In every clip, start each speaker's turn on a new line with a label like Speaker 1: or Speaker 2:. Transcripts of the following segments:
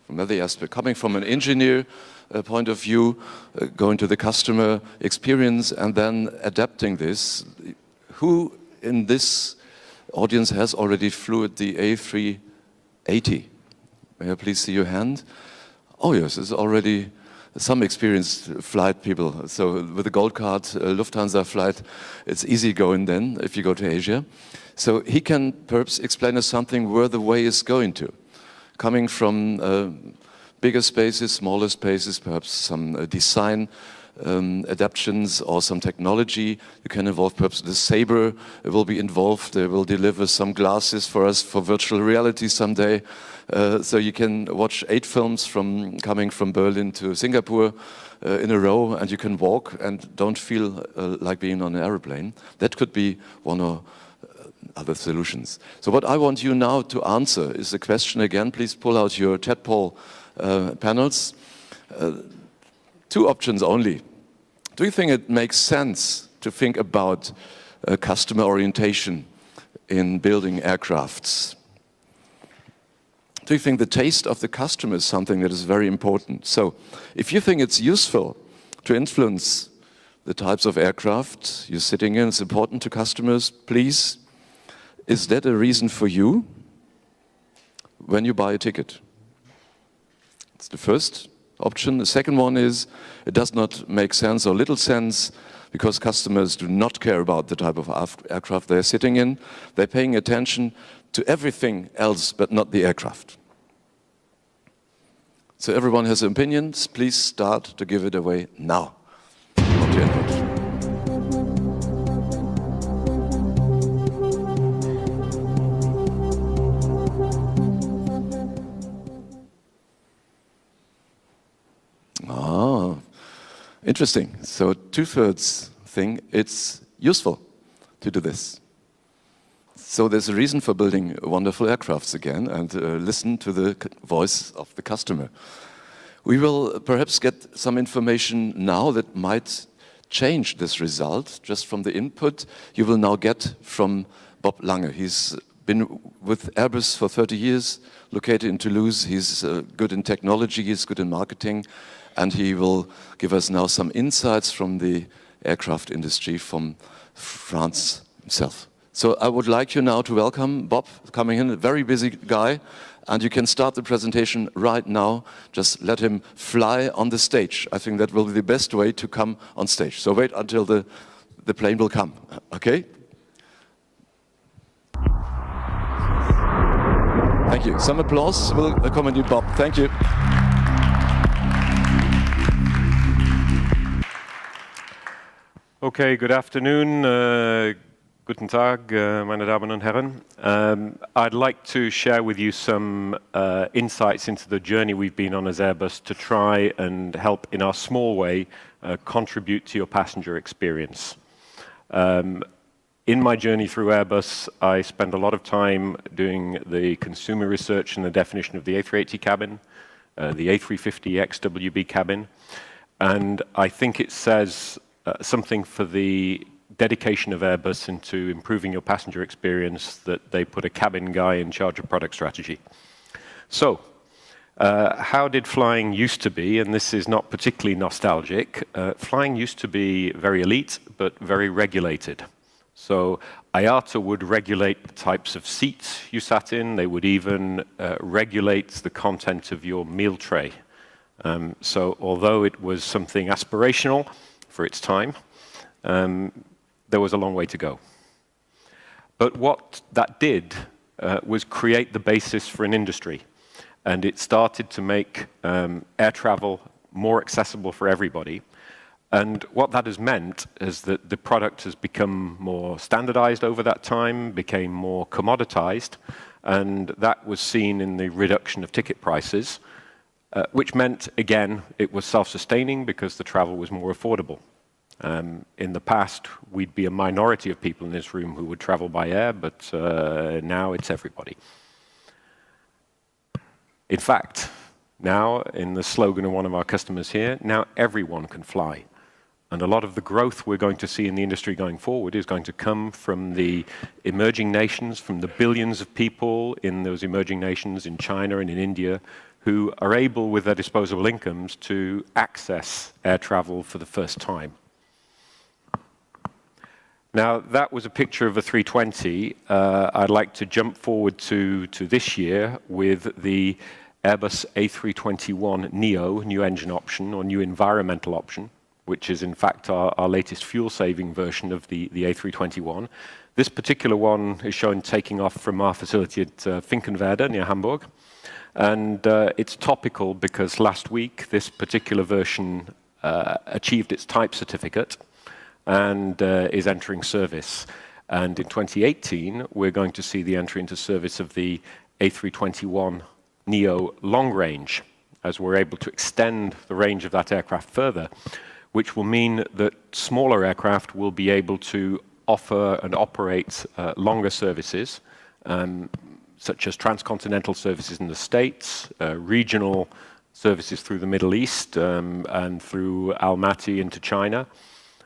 Speaker 1: from every aspect, coming from an engineer point of view, going to the customer experience and then adapting this. Who in this audience has already flew the A380? May I please see your hand? Oh yes, it's already some experienced flight people. So with the gold card Lufthansa flight, it's easy going then if you go to Asia. So he can perhaps explain us something where the way is going to. Coming from bigger spaces, smaller spaces, perhaps some design adaptations or some technology. You can involve perhaps the Sabre will be involved. They will deliver some glasses for us for virtual reality someday. So you can watch 8 films coming from Berlin to Singapore in a row, and you can walk and don't feel like being on an aeroplane. That could be one or other solutions. So what I want you now to answer is the question again. Please pull out your tadpole panels. 2 options only. Do you think it makes sense to think about customer orientation in building aircrafts? Do you think the taste of the customer is something that is very important? So if you think it's useful to influence the types of aircraft you're sitting in, it's important to customers, please, is that a reason for you when you buy a ticket? It's the first option. The second one is it does not make sense or little sense because customers do not care about the type of aircraft they're sitting in. They're paying attention to everything else but not the aircraft. So everyone has opinions. Please start to give it away now. Want your input. Interesting. So 2/3 think it's useful to do this. So there's a reason for building wonderful aircrafts again and listen to the voice of the customer. We will perhaps get some information now that might change this result just from the input you will now get from Bob Lange. He's been with Airbus for 30 years, located in Toulouse. He's good in technology, he's good in marketing, and he will give us now some insights from the aircraft industry from France himself. So I would like you now to welcome Bob coming in, a very busy guy, and you can start the presentation right now. Just let him fly on the stage. I think that will be the best way to come on stage. So wait until the plane will come, okay? Thank you. Some applause will accompany Bob. Thank you.
Speaker 2: Okay, good afternoon. Guten Tag, meine Damen und Herren. I'd like to share with you some insights into the journey we've been on as Airbus to try and help in our small way contribute to your passenger experience. In my journey through Airbus, I spend a lot of time doing the consumer research and the definition of the A380 cabin, the A350 XWB cabin, and I think it says something for the dedication of Airbus into improving your passenger experience that they put a cabin guy in charge of product strategy. So, how did flying used to be? And this is not particularly nostalgic. Flying used to be very elite, but very regulated. So IATA would regulate the types of seats you sat in. They would even regulate the content of your meal tray. So although it was something aspirational for its time, there was a long way to go. But what that did was create the basis for an industry. And it started to make air travel more accessible for everybody. And what that has meant is that the product has become more standardized over that time, became more commoditized, and that was seen in the reduction of ticket prices, which meant, again, it was self-sustaining because the travel was more affordable. In the past, we'd be a minority of people in this room who would travel by air, but now it's everybody. In fact, now, in the slogan of one of our customers here, now everyone can fly. And a lot of the growth we're going to see in the industry going forward is going to come from the emerging nations, from the billions of people in those emerging nations in China and in India who are able, with their disposable incomes, to access air travel for the first time. Now, that was a picture of a 320. I'd like to jump forward to this year with the Airbus A321neo, new engine option, or new environmental option, which is in fact our latest fuel-saving version of the A321. This particular one is shown taking off from our facility at Finkenwerder near Hamburg. And it's topical because last week this particular version achieved its type certificate and is entering service. And in 2018, we're going to see the entry into service of the A321neo long range, as we're able to extend the range of that aircraft further, which will mean that smaller aircraft will be able to offer and operate longer services, such as transcontinental services in the States, regional services through the Middle East and through Almaty into China,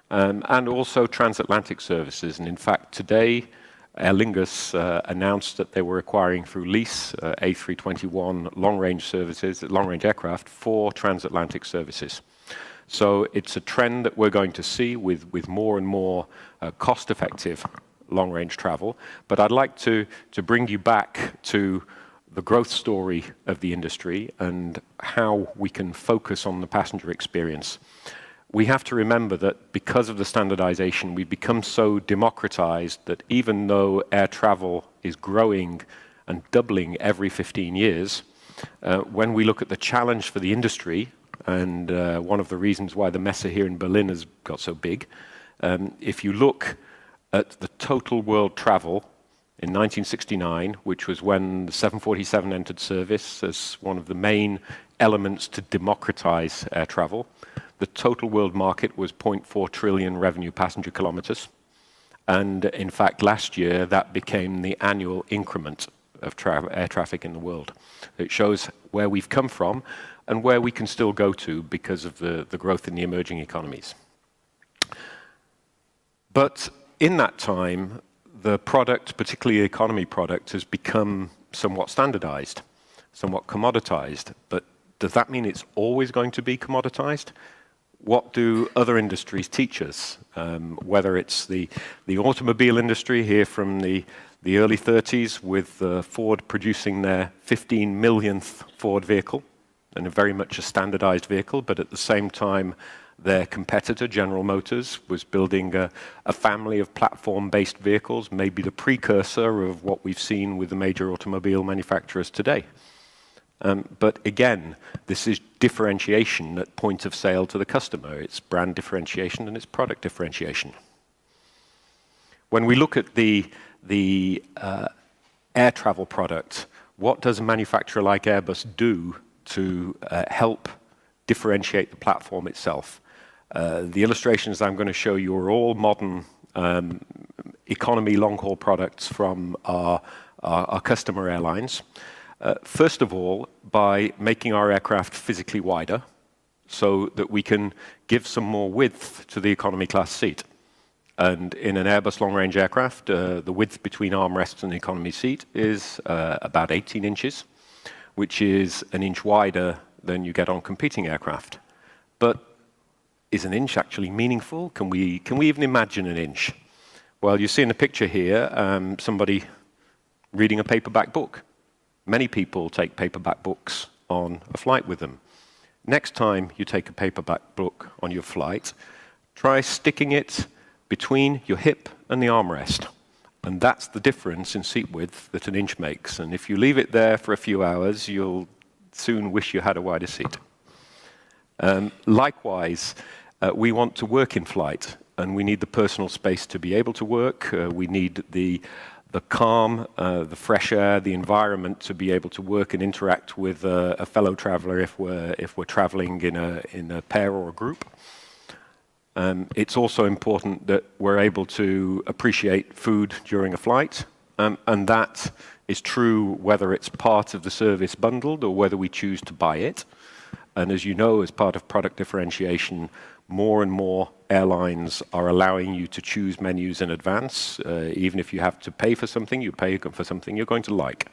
Speaker 2: and also transatlantic services. And in fact, today, Aer Lingus announced that they were acquiring through lease A321 long-range services, long-range aircraft for transatlantic services. So it's a trend that we're going to see with more and more cost-effective long-range travel. But I'd like to bring you back to the growth story of the industry and how we can focus on the passenger experience. We have to remember that because of the standardization, we've become so democratized that even though air travel is growing and doubling every 15 years, when we look at the challenge for the industry, and one of the reasons why the Messe here in Berlin has got so big, if you look at the total world travel in 1969, which was when the 747 entered service as one of the main elements to democratize air travel, the total world market was 0.4 trillion revenue passenger kilometers. And in fact, last year, that became the annual increment of air traffic in the world. It shows where we've come from and where we can still go to because of the growth in the emerging economies. But in that time, the product, particularly the economy product, has become somewhat standardized, somewhat commoditized. But does that mean it's always going to be commoditized? What do other industries teach us? Whether it's the automobile industry here from the early 30s with Ford producing their 15 millionth Ford vehicle, and very much a standardized vehicle, but at the same time, their competitor, General Motors, was building a family of platform-based vehicles, maybe the precursor of what we've seen with the major automobile manufacturers today. But again, this is differentiation at point of sale to the customer. It's brand differentiation and it's product differentiation. When we look at the air travel product, what does a manufacturer like Airbus do to help differentiate the platform itself? The illustrations I'm going to show you are all modern economy long-haul products from our customer airlines. First of all, by making our aircraft physically wider so that we can give some more width to the economy class seat. And in an Airbus long-range aircraft, the width between armrests and the economy seat is about 18 inches, which is an inch wider than you get on competing aircraft. But is an inch actually meaningful? Can we even imagine an inch? Well, you see in the picture here somebody reading a paperback book. Many people take paperback books on a flight with them. Next time you take a paperback book on your flight, try sticking it between your hip and the armrest. And that's the difference in seat width that an inch makes. And if you leave it there for a few hours, you'll soon wish you had a wider seat. Likewise, we want to work in flight, and we need the personal space to be able to work. We need the calm, the fresh air, the environment to be able to work and interact with a fellow traveler if we're traveling in a pair or a group. It's also important that we're able to appreciate food during a flight, and that is true whether it's part of the service bundled or whether we choose to buy it. And as you know, as part of product differentiation, more and more airlines are allowing you to choose menus in advance. Even if you have to pay for something, you pay for something you're going to like.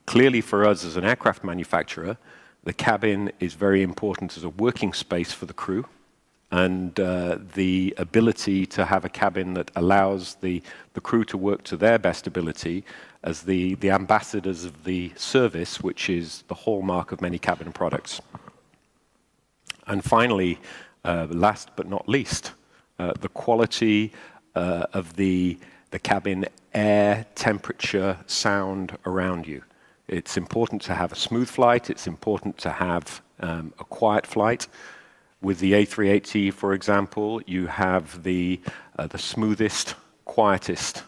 Speaker 2: Clearly for us as an aircraft manufacturer, the cabin is very important as a working space for the crew, and the ability to have a cabin that allows the crew to work to their best ability as the ambassadors of the service, which is the hallmark of many cabin products. And finally, last but not least, the quality of the cabin air, temperature, sound around you. It's important to have a smooth flight. It's important to have a quiet flight. With the A380, for example, you have the smoothest, quietest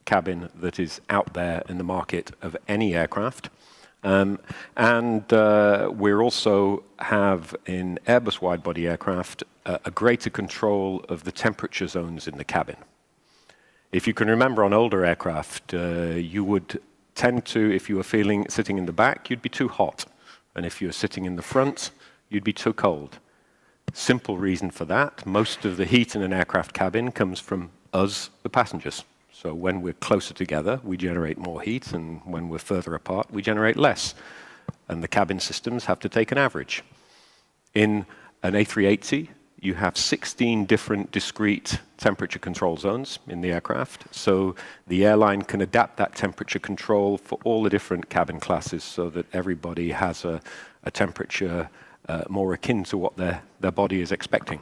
Speaker 2: cabin that is out there in the market of any aircraft. We also have in Airbus wide-body aircraft a greater control of the temperature zones in the cabin. If you can remember on older aircraft, you would tend to, if you were sitting in the back, you'd be too hot. And if you were sitting in the front, you'd be too cold. Simple reason for that. Most of the heat in an aircraft cabin comes from us, the passengers. So when we're closer together, we generate more heat, and when we're further apart, we generate less. And the cabin systems have to take an average. In an A380, you have 16 different discrete temperature control zones in the aircraft. So the airline can adapt that temperature control for all the different cabin classes so that everybody has a temperature more akin to what their body is expecting.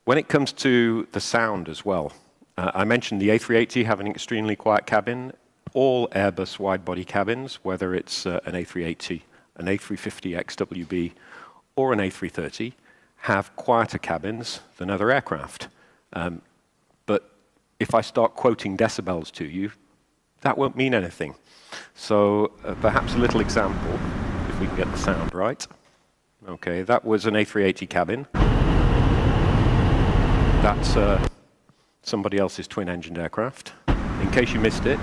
Speaker 2: When it comes to the sound as well, I mentioned the A380 having an extremely quiet cabin. All Airbus wide-body cabins, whether it's an A380, an A350 XWB, or an A330, have quieter cabins than other aircraft. But if I start quoting decibels to you, that won't mean anything. So perhaps a little example, if we can get the sound right. Okay, that was an A380 cabin. That's somebody else's twin-engined aircraft. In case you missed it,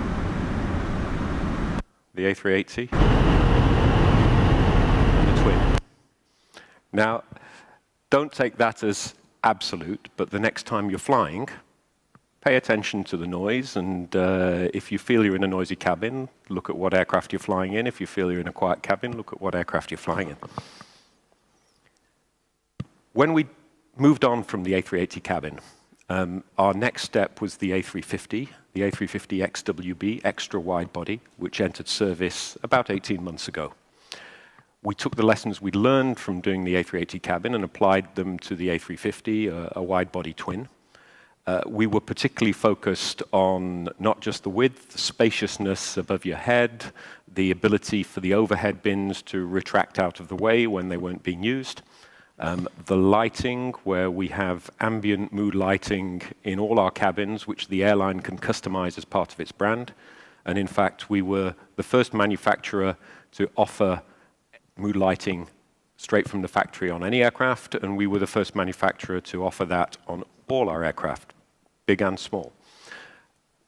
Speaker 2: the A380 and the twin. Now, don't take that as absolute, but the next time you're flying, pay attention to the noise, and if you feel you're in a noisy cabin, look at what aircraft you're flying in. If you feel you're in a quiet cabin, look at what aircraft you're flying in. When we moved on from the A380 cabin, our next step was the A350 XWB, extra wide body, which entered service about 18 months ago. We took the lessons we'd learned from doing the A380 cabin and applied them to the A350, a wide-body twin. We were particularly focused on not just the width, the spaciousness above your head, the ability for the overhead bins to retract out of the way when they weren't being used, the lighting, where we have ambient mood lighting in all our cabins, which the airline can customize as part of its brand. And in fact, we were the first manufacturer to offer mood lighting straight from the factory on any aircraft, and we were the first manufacturer to offer that on all our aircraft, big and small.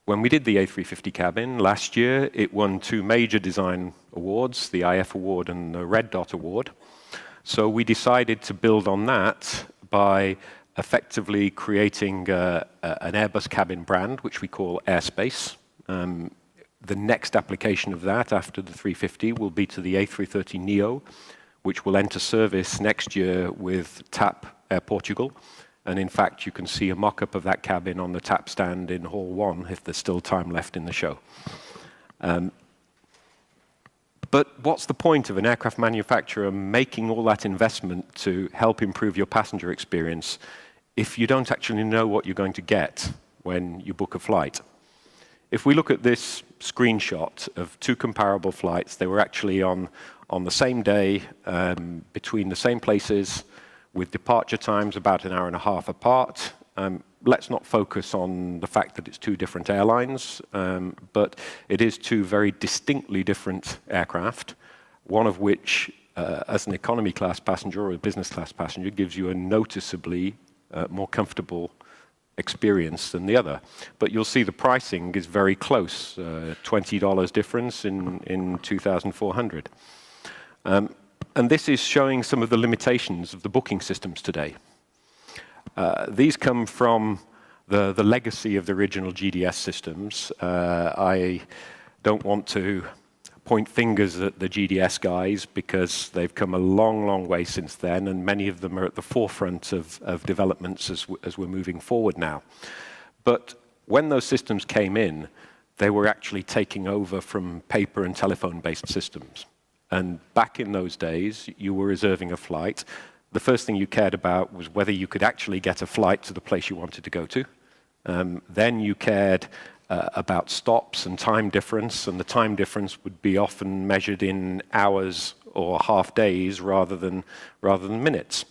Speaker 2: When we did the A350 cabin last year, it won 2 major design awards, the IF Award and the Red Dot Award. So we decided to build on that by effectively creating an Airbus cabin brand, which we call Airspace. The next application of that after the 350 will be to the A330neo, which will enter service next year with TAP Air Portugal. And in fact, you can see a mock-up of that cabin on the TAP stand in Hall 1 if there's still time left in the show. But what's the point of an aircraft manufacturer making all that investment to help improve your passenger experience if you don't actually know what you're going to get when you book a flight? If we look at this screenshot of 2 comparable flights, they were actually on the same day, between the same places, with departure times about an hour and a half apart. Let's not focus on the fact that it's 2 different airlines, but it is 2 very distinctly different aircraft, one of which, as an economy class passenger or a business class passenger, gives you a noticeably more comfortable experience than the other. But you'll see the pricing is very close, $20 difference in 2,400. And this is showing some of the limitations of the booking systems today. These come from the legacy of the original GDS systems. I don't want to point fingers at the GDS guys because they've come a long, long way since then, and many of them are at the forefront of developments as we're moving forward now. But when those systems came in, they were actually taking over from paper and telephone-based systems. And back in those days, you were reserving a flight. The first thing you cared about was whether you could actually get a flight to the place you wanted to go to. Then you cared about stops and time difference, and the time difference would be often measured in hours or half days rather than minutes.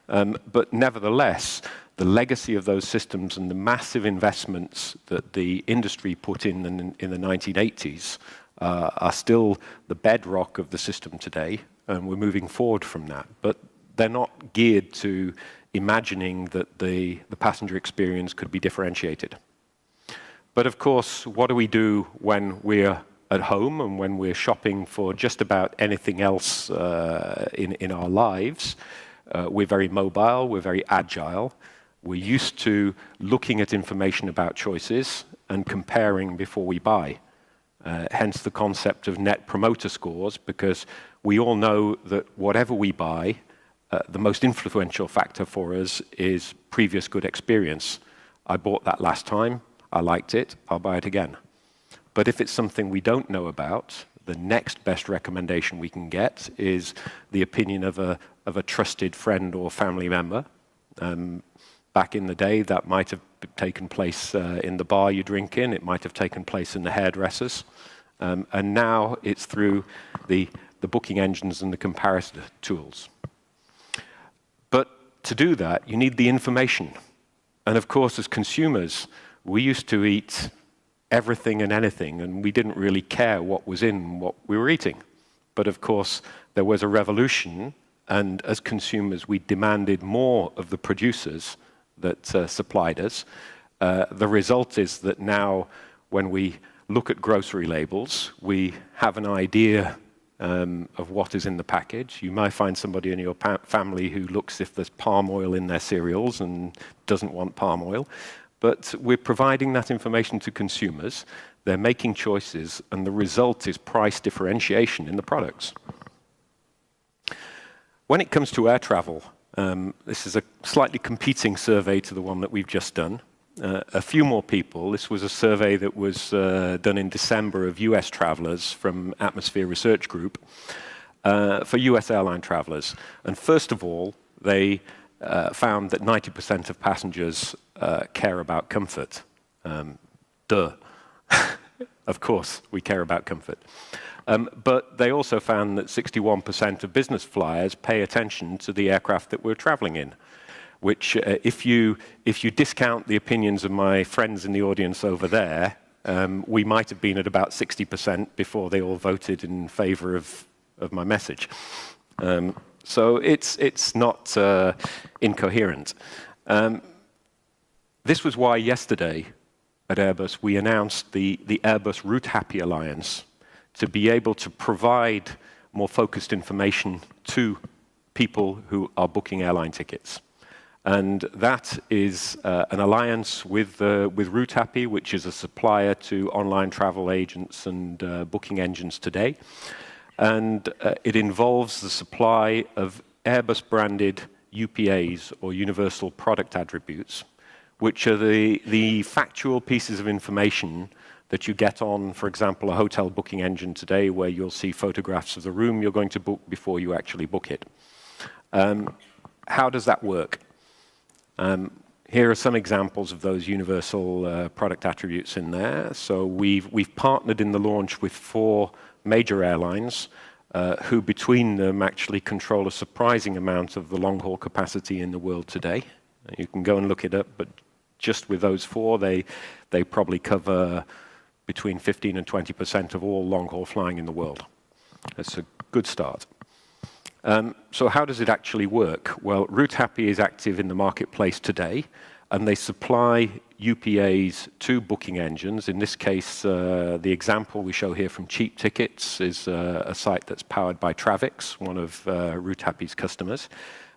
Speaker 2: But nevertheless, the legacy of those systems and the massive investments that the industry put in the 1980s are still the bedrock of the system today, and we're moving forward from that. But they're not geared to imagining that the passenger experience could be differentiated. But of course, what do we do when we're at home and when we're shopping for just about anything else in our lives? We're very mobile, we're very agile. We're used to looking at information about choices and comparing before we buy. Hence the concept of net promoter scores, because we all know that whatever we buy, the most influential factor for us is previous good experience. I bought that last time, I liked it, I'll buy it again. But if it's something we don't know about, the next best recommendation we can get is the opinion of a trusted friend or family member. Back in the day, that might have taken place in the bar you drink in, it might have taken place in the hairdressers, and now it's through the booking engines and the comparison tools. But to do that, you need the information. And of course, as consumers, we used to eat everything and anything, and we didn't really care what was in what we were eating. But of course, there was a revolution, and as consumers, we demanded more of the producers that supplied us. The result is that now, when we look at grocery labels, we have an idea of what is in the package. You might find somebody in your family who looks if there's palm oil in their cereals and doesn't want palm oil. But we're providing that information to consumers. They're making choices, and the result is price differentiation in the products. When it comes to air travel, this is a slightly competing survey to the one that we've just done. A few more people. This was a survey that was done in December of US travelers from Atmosphere Research Group for US airline travelers. And first of all, they found that 90% of passengers care about comfort. Duh. Of course, we care about comfort. But they also found that 61% of business flyers pay attention to the aircraft that we're traveling in, which if you discount the opinions of my friends in the audience over there, we might have been at about 60% before they all voted in favor of my message. So it's not incoherent. This was why yesterday at Airbus we announced the Airbus Route Happy Alliance to be able to provide more focused information to people who are booking airline tickets. And that is an alliance with Route Happy, which is a supplier to online travel agents and booking engines today. And it involves the supply of Airbus-branded UPAs, or Universal Product Attributes, which are the factual pieces of information that you get on, for example, a hotel booking engine today, where you'll see photographs of the room you're going to book before you actually book it. How does that work? Here are some examples of those universal product attributes in there. So we've partnered in the launch with 4 major airlines who between them actually control a surprising amount of the long-haul capacity in the world today. You can go and look it up, but just with those 4, they probably cover between 15 and 20% of all long-haul flying in the world. That's a good start. So how does it actually work? Well, Route Happy is active in the marketplace today, and they supply UPAs to booking engines. In this case, the example we show here from Cheap Tickets is a site that's powered by Travix, one of Routehappy's customers.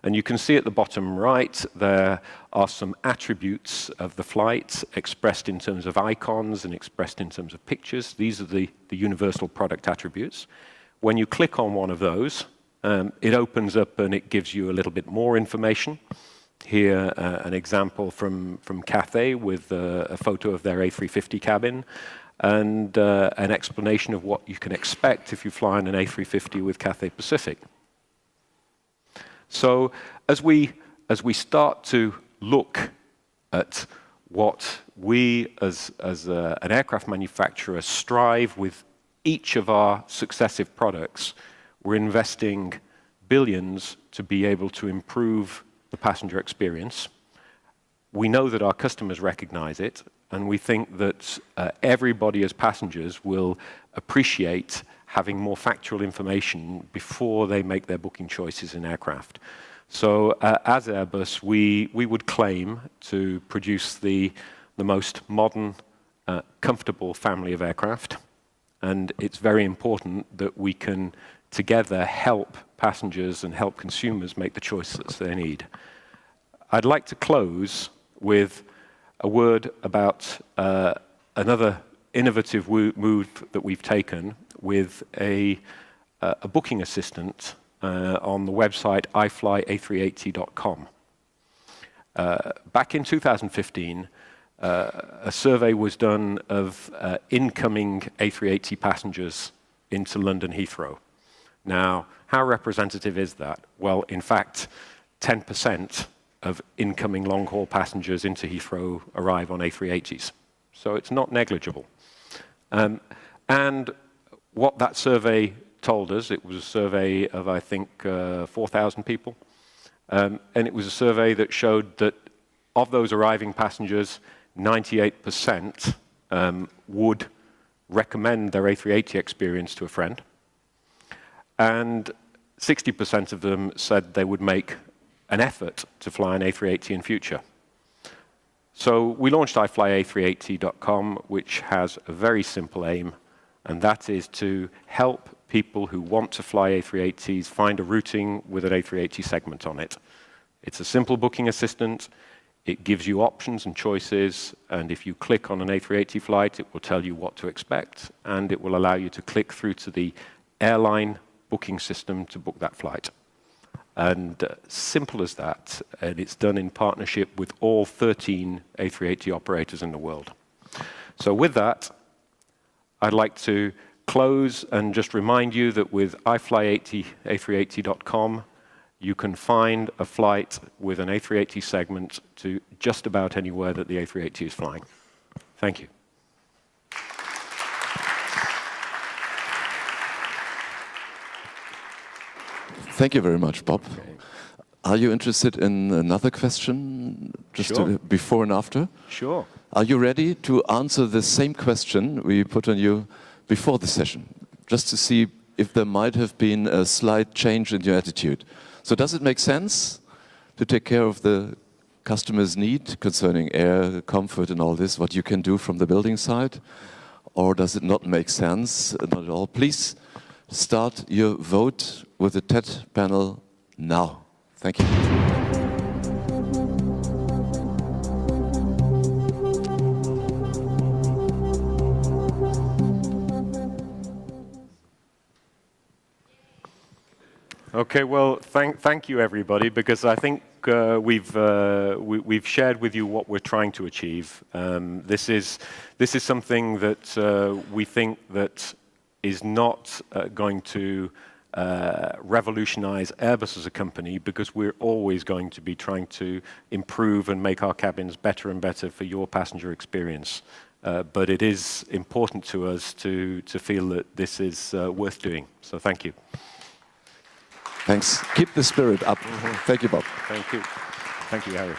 Speaker 2: And you can see at the bottom right, there are some attributes of the flight expressed in terms of icons and expressed in terms of pictures. These are the universal product attributes. When you click on one of those, it opens up and it gives you a little bit more information. Here, an example from Cathay with a photo of their A350 cabin and an explanation of what you can expect if you fly in an A350 with Cathay Pacific. So as we start to look at what we as an aircraft manufacturer strive with each of our successive products, we're investing billions to be able to improve the passenger experience. We know that our customers recognize it, and we think that everybody as passengers will appreciate having more factual information before they make their booking choices in aircraft. So as Airbus, we would claim to produce the most modern, comfortable family of aircraft, and it's very important that we can together help passengers and help consumers make the choices they need. I'd like to close with a word about another innovative move that we've taken with a booking assistant on the website iflya380.com. Back in 2015, a survey was done of incoming A380 passengers into London Heathrow. Now, how representative is that? Well, in fact, 10% of incoming long-haul passengers into Heathrow arrive on A380s. So it's not negligible. And what that survey told us, it was a survey of, I think, 4,000 people. And it was a survey that showed that of those arriving passengers, 98% would recommend their A380 experience to a friend. And 60% of them said they would make an effort to fly an A380 in future. So we launched iflya380.com, which has a very simple aim, and that is to help people who want to fly A380s find a routing with an A380 segment on it. It's a simple booking assistant. It gives you options and choices, and if you click on an A380 flight, it will tell you what to expect, and it will allow you to click through to the airline booking system to book that flight. And simple as that, and it's done in partnership with all 13 A380 operators in the world. So with that, I'd like to close and just remind you that with iflya380.com, you can find a flight with an A380 segment to just about anywhere that the A380 is flying. Thank you.
Speaker 1: Thank you very much, Bob.
Speaker 2: Okay.
Speaker 1: Are you interested in another question, just
Speaker 2: Sure.
Speaker 1: before and after?
Speaker 2: Sure.
Speaker 1: Are you ready to answer the same question we put on you before the session, just to see if there might have been a slight change in your attitude? So does it make sense to take care of the customer's need concerning air, comfort and all this, what you can do from the building side? Or does it not make sense? Not at all. Please start your vote with the TED panel now. Thank you.
Speaker 2: Okay, well, thank you, everybody, because I think we've shared with you what we're trying to achieve. This is something that we think that is not going to revolutionize Airbus as a company, because we're always going to be trying to improve and make our cabins better and better for your passenger experience. But it is important to us to feel that this is worth doing. So thank you.
Speaker 1: Thanks. Keep the spirit up. Thank you, Bob.
Speaker 2: Thank you. Thank you, Harry.